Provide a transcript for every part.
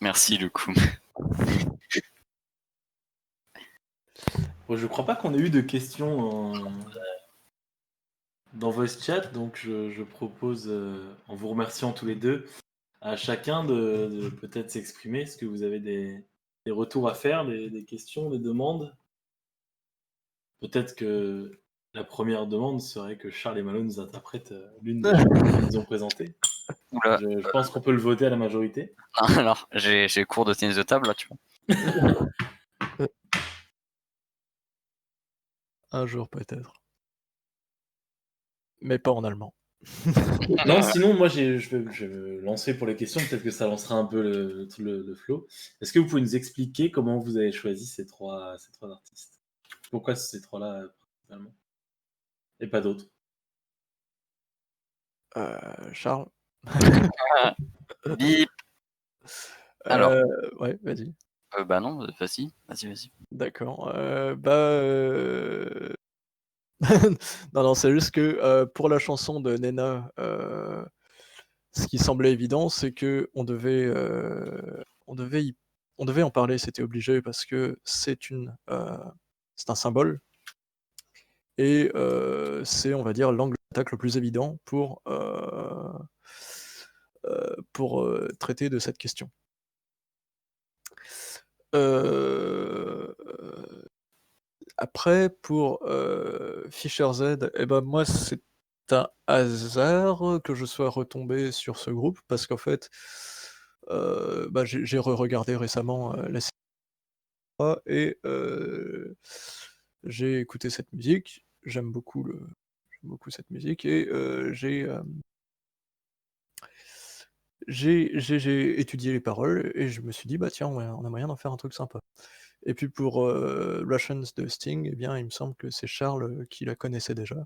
Merci le coup. Bon, je crois pas qu'on ait eu de questions dans Voice Chat, donc je propose, en vous remerciant tous les deux, à chacun de peut-être s'exprimer. Est-ce que vous avez des retours à faire, des questions, des demandes? Peut-être que la première demande serait que Charles et Malo nous interprètent l'une des chansons qu'ils nous ont présentées. Oula. Je pense qu'on peut le voter à la majorité. Alors, j'ai cours de tennis de table là, tu vois. Un jour peut-être. Mais pas en allemand. Non, sinon, moi, je vais lancer pour les questions. Peut-être que ça lancera un peu le flow. Est-ce que vous pouvez nous expliquer comment vous avez choisi ces trois artistes? Pourquoi ces trois-là, principalement? Et pas d'autres? Charles? Bip. Alors. Ouais, vas-y. Bah non, vas-y, vas-y. D'accord, non, non, c'est juste que, pour la chanson de Nena, ce qui semblait évident, c'est qu'on devait, on devait en parler, c'était obligé parce que c'est un symbole et c'est, on va dire, l'angle d'attaque le plus évident pour, traiter de cette question. Heu, Après pour, Fischer Z, et ben, moi, c'est un hasard que je sois retombé sur ce groupe parce qu'en fait, bah, j'ai re-regardé récemment, la série et j'ai écouté cette musique. J'aime beaucoup cette musique et j'ai étudié les paroles et je me suis dit: «Bah, tiens, on a moyen d'en faire un truc sympa». Et puis pour, Russians de Sting, eh bien, il me semble que c'est Charles, qui la connaissait déjà,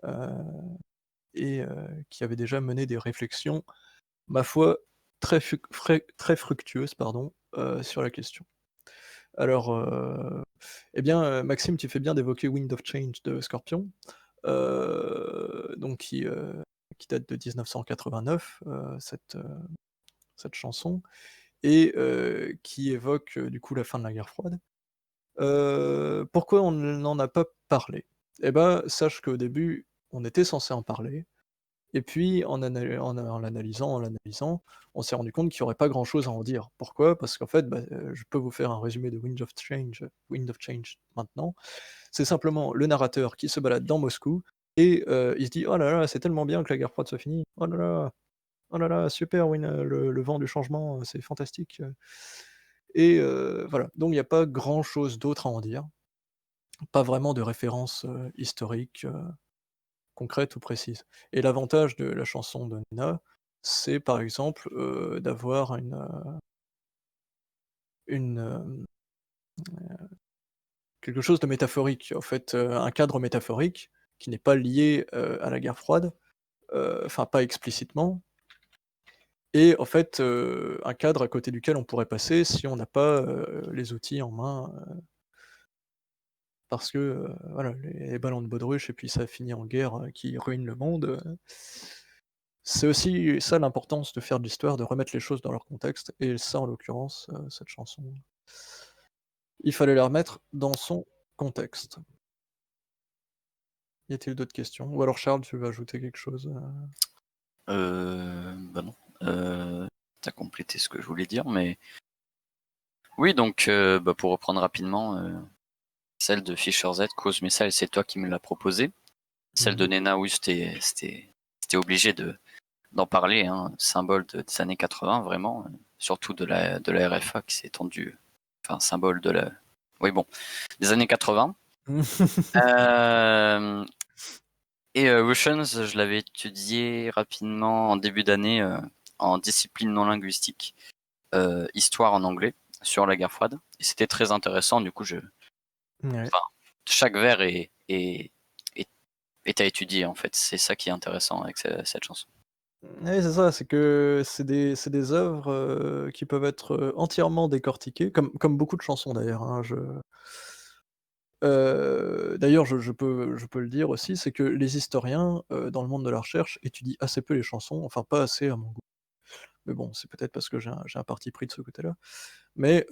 heu et qui avait déjà mené des réflexions, ma foi, très fructueuses, pardon, sur la question. Alors, eh bien, Maxime, tu fais bien d'évoquer Wind of Change de Scorpions, donc qui date de 1989, cette chanson et qui évoque, du coup, la fin de la guerre froide. Pourquoi on n'en a pas parlé? Eh ben, sache qu'au début, on était censé en parler et puis en l'analysant, on s'est rendu compte qu'il y aurait pas grand-chose à en dire. Pourquoi? Parce qu'en fait, bah, je peux vous faire un résumé de Wind of Change maintenant. C'est simplement le narrateur qui se balade dans Moscou et il se dit: «Oh là là, c'est tellement bien que la guerre froide soit finie. Oh là là, super le vent du changement, c'est fantastique», et voilà. Donc il y a pas grand-chose d'autre à en dire. Pas vraiment de référence, historique, concrète ou précise et l'avantage de la chanson de Nena, c'est par exemple, d'avoir une, quelque chose de métaphorique, en fait, un cadre métaphorique qui n'est pas lié, à la guerre froide, enfin pas explicitement et en fait, un cadre à côté duquel on pourrait passer si on n'a pas, les outils en main, parce que, voilà, les ballons de baudruche et puis ça finit en guerre, qui ruine le monde, c'est aussi ça l'importance de faire de l'histoire, de remettre les choses dans leur contexte et ça, en l'occurrence, cette chanson, il fallait la remettre dans son contexte. Y a-t-il d'autres questions? Ou alors Charles, tu veux ajouter quelque chose, Bah non. Tu complété ce que je voulais dire, mais oui, donc bah, pour reprendre rapidement, celle de Fischer Z, Cause Message, c'est toi qui me l'as proposée. Celle de Nena, oui, c'était obligé d'en parler, hein, symbole des années 80, vraiment, surtout de la RFA qui s'est étendue, enfin, symbole de la. Oui, bon, des années 80. Et Russians, je l'avais étudié rapidement en début d'année en discipline non linguistique, histoire en anglais, sur la guerre froide. Et c'était très intéressant, du coup, Ouais. enfin, chaque vers est à étudier, en fait. C'est ça qui est intéressant avec cette chanson. Ouais, c'est ça, c'est que c'est des œuvres, qui peuvent être, entièrement décortiquées, comme beaucoup de chansons d'ailleurs, hein. D'ailleurs je peux le dire aussi, c'est que les historiens, dans le monde de la recherche, étudient assez peu les chansons, enfin pas assez à mon goût. mais bon, c'est peut-être parce que j'ai un parti pris de ce côté-là. Mais,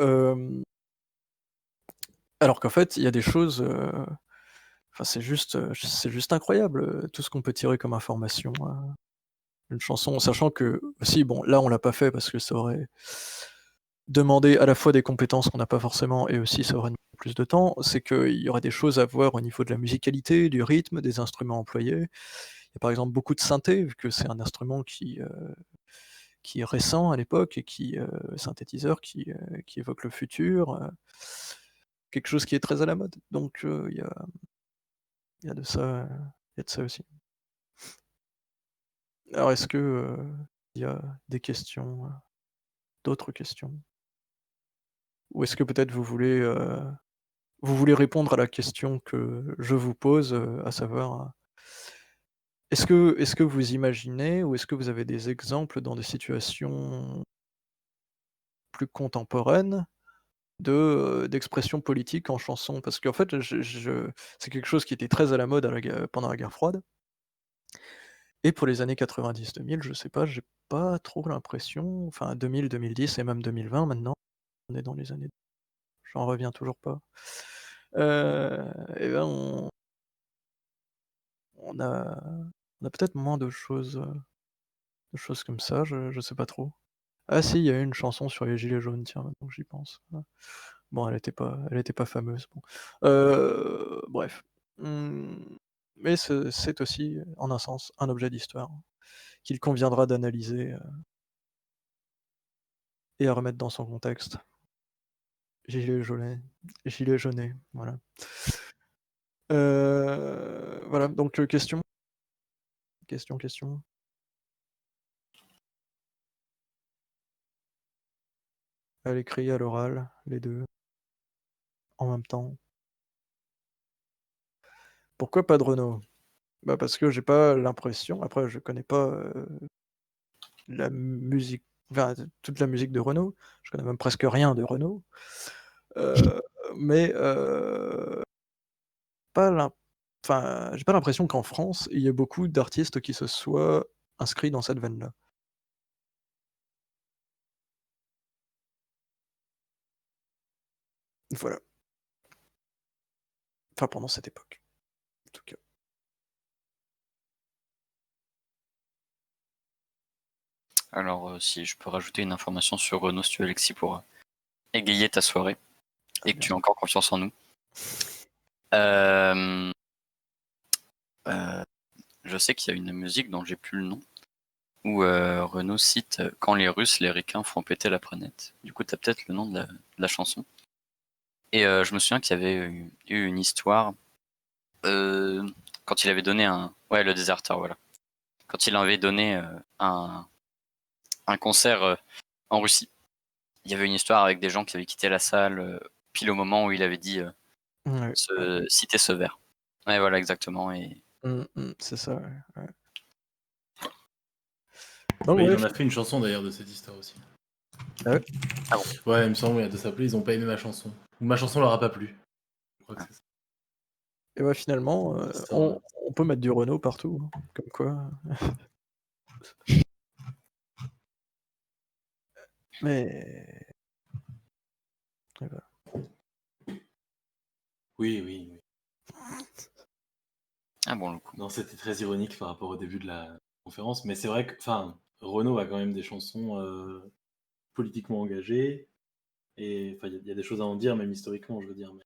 alors qu'en fait, il y a des choses, enfin, c'est juste incroyable, tout ce qu'on peut tirer comme information, d'une chanson. Sachant que aussi, bon, là, on l'a pas fait parce que ça aurait demandé à la fois des compétences qu'on n'a pas forcément et aussi ça aurait demandé plus de temps. C'est qu'il y aurait des choses à voir au niveau de la musicalité, du rythme, des instruments employés. Il y a par exemple beaucoup de synthé, vu que c'est un instrument qui est récent à l'époque et synthétiseur qui évoque le futur, quelque chose qui est très à la mode. Donc, il y a de ça, il y a de ça aussi. Alors est-ce que, il y a des questions, d'autres questions? Ou est-ce que peut-être vous voulez répondre à la question que je vous pose, à savoir, est-ce que vous imaginez ou est-ce que vous avez des exemples dans des situations plus contemporaines d'expression politique en chanson? Parce qu'en fait, c'est quelque chose qui était très à la mode pendant la guerre froide et pour les années 90-2000, je sais pas, j'ai pas trop l'impression, enfin 2000-2010 et même 2020 maintenant, on est dans les années, j'en reviens toujours pas. Et ben on a on a peut-être moins de choses comme ça, je sais pas trop. Ah si, il y a eu une chanson sur les gilets jaunes, tiens, maintenant que j'y pense. Ouais. Bon, elle était pas fameuse, bon. Bref. Mmh, mais c'est aussi, en un sens, un objet d'histoire qu'il conviendra d'analyser, et à remettre dans son contexte. Gilet jaune, gilet jaunet, voilà. Voilà, donc question? Question, question? À l'écrit, à l'oral, les 2 en même temps. Pourquoi pas de Renaud? Bah, parce que j'ai pas l'impression, après je connais pas, la musique, enfin, toute la musique de Renaud, je connais même presque rien de Renaud, heu, mais, pas l'im enfin, j'ai pas l'impression qu'en France, il y ait beaucoup d'artistes qui se soient inscrits dans cette veine-là. Voilà, enfin pendant cette époque, en tout cas. Alors, si je peux rajouter une information sur Renault, si tu veux, Alexis, pour égayer ta soirée Ah et que bien tu as sûr. encore confiance en nous. Euh, euh, je sais qu'il y a une musique dont j'ai plus le nom, où Renault cite Quand les Russes, les Ricains font péter la planète. Du coup, tu as peut-être le nom de la chanson. Et je me souviens qu'il y avait eu une histoire euh, quand il avait donné un. Ouais, le déserteur, voilà. Quand il avait donné un concert en Russie. Il y avait une histoire avec des gens qui avaient quitté la salle pile au moment où il avait dit Ouais, ouais. citer ce vers. Ouais, voilà, exactement. Et C'est ça, ouais, ouais. Donc Mais il ouais, en a fait une chanson d'ailleurs de cette histoire aussi. ah ouais? ah bon. Ouais, il me semble, ouais, de s'appeler Ils ont pas aimé ma chanson. Ou ma chanson leur a pas plu. Je crois que Ah. c'est ça. Et ouais, finalement, L'histoire. on peut mettre du Renaud partout, hein, comme quoi, mais et voilà. Oui, oui, oui. Ah bon, le coup. Non, c'était très ironique par rapport au début de la conférence, mais c'est vrai que, enfin, Renaud a quand même des chansons politiquement engagées, et enfin, il y a des choses à en dire, même historiquement, je veux dire. Mais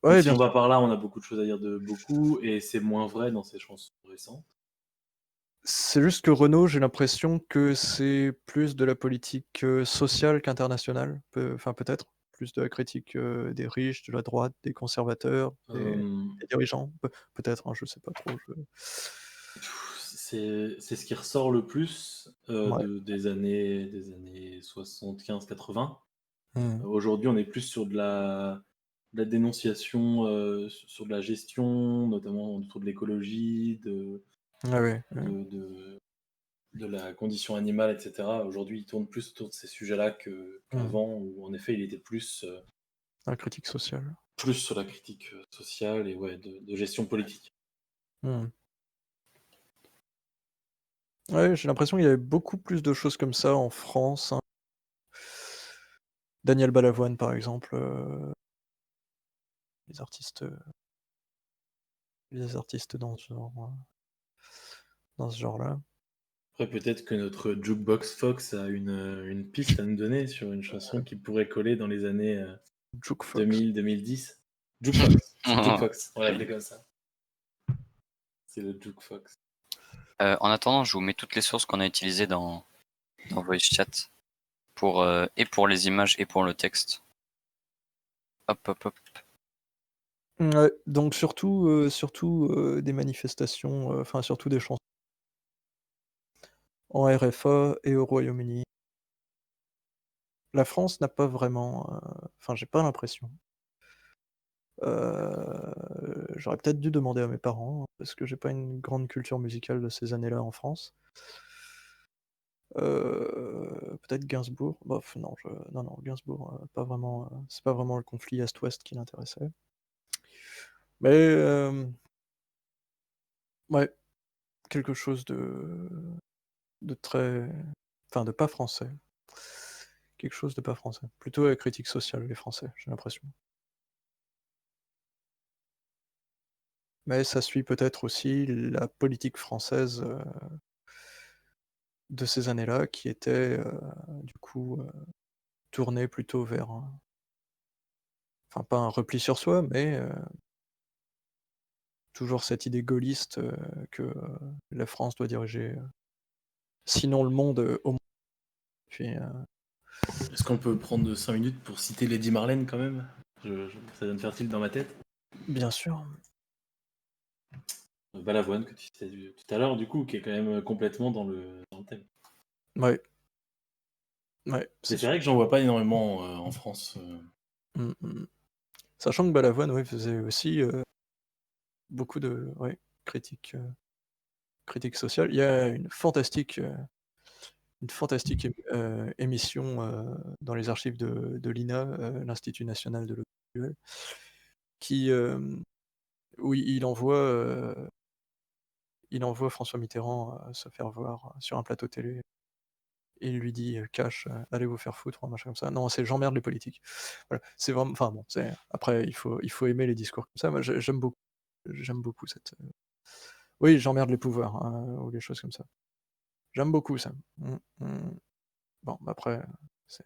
donc Ouais, si bien on va sûr. par là, on a beaucoup de choses à dire de beaucoup, et c'est moins vrai dans ses chansons récentes. C'est juste que Renaud, j'ai l'impression que c'est plus de la politique, sociale qu'internationale, enfin peut-être, plus de la critique, des riches, de la droite, des conservateurs, Euh, des dirigeants, peut-être, hein, je sais pas trop, c'est ce qui ressort le plus ouais. des années 75-80. Mmh. Aujourd'hui, on est plus sur de la dénonciation, sur de la gestion, notamment autour de l'écologie, Ah ouais, ouais. de, de, de la condition animale, etc. Aujourd'hui, il tourne plus autour de ces sujets-là Mmh. qu'avant, où en effet, il était La critique sociale. plus sur la critique sociale et ouais, de gestion politique. Mmh. Ouais, j'ai l'impression qu'il y avait beaucoup plus de choses comme ça en France, hein. Daniel Balavoine, par exemple, les artistes, heu, les artistes dans ce genre-là. Après, peut-être que notre Jukebox Fox a une piste à nous donner sur une chanson qui pourrait coller dans les années Juke Fox. 2000-2010. Jukebox, c'est Jukebox, on va l'appeler comme ça. C'est le Jukebox. En attendant, je vous mets toutes les sources qu'on a utilisées dans Voice Chat et pour les images et pour le texte. Hop, hop, hop. Ouais, donc surtout, des manifestations, enfin surtout des chansons en RFA et au Royaume-Uni. La France n'a pas vraiment, enfin j'ai pas l'impression. J'aurais peut-être dû demander à mes parents, hein, parce que j'ai pas une grande culture musicale de ces années-là en France. Peut-être Gainsbourg? Bof, non, non, Gainsbourg, pas vraiment, c'est pas vraiment le conflit Est-Ouest qui l'intéressait. Mais, ouais, quelque chose de très enfin de pas français. Quelque chose de pas français. Plutôt critique sociale, les Français, j'ai l'impression. Mais ça suit peut-être aussi la politique française, de ces années-là qui était, du coup, tournée plutôt vers un enfin pas un repli sur soi, mais, toujours cette idée gaulliste, que, la France doit diriger, sinon le monde, au moins. Puis, Est-ce qu'on peut prendre 5 minutes pour citer Lady Marlène quand même? Ça donne fertile dans ma tête. bien sûr. Balavoine que tu citais tout à l'heure, du coup, qui est quand même complètement dans le thème. Ouais. Ouais, c'est C'est sûr. vrai que j'en vois pas énormément en France. Mmh mh. Sachant que Balavoine, ouais, faisait aussi, beaucoup de ouais, critiques sociales. Il y a une fantastique émission, dans les archives de l'INA, l'Institut national de l'audiovisuel, qui, où il envoie François Mitterrand, se faire voir, sur un plateau télé et il lui dit, cash, «Allez vous faire foutre», ou un machin comme ça. Non, c'est «J'emmerde les politiques». Voilà, c'est vraiment enfin bon, c'est après il faut aimer les discours comme ça. Moi j'aime beaucoup cette, oui, «J'emmerde les pouvoirs», ou des choses comme ça. J'aime beaucoup ça. Mmh, mmh. Bon, bah, après, c'est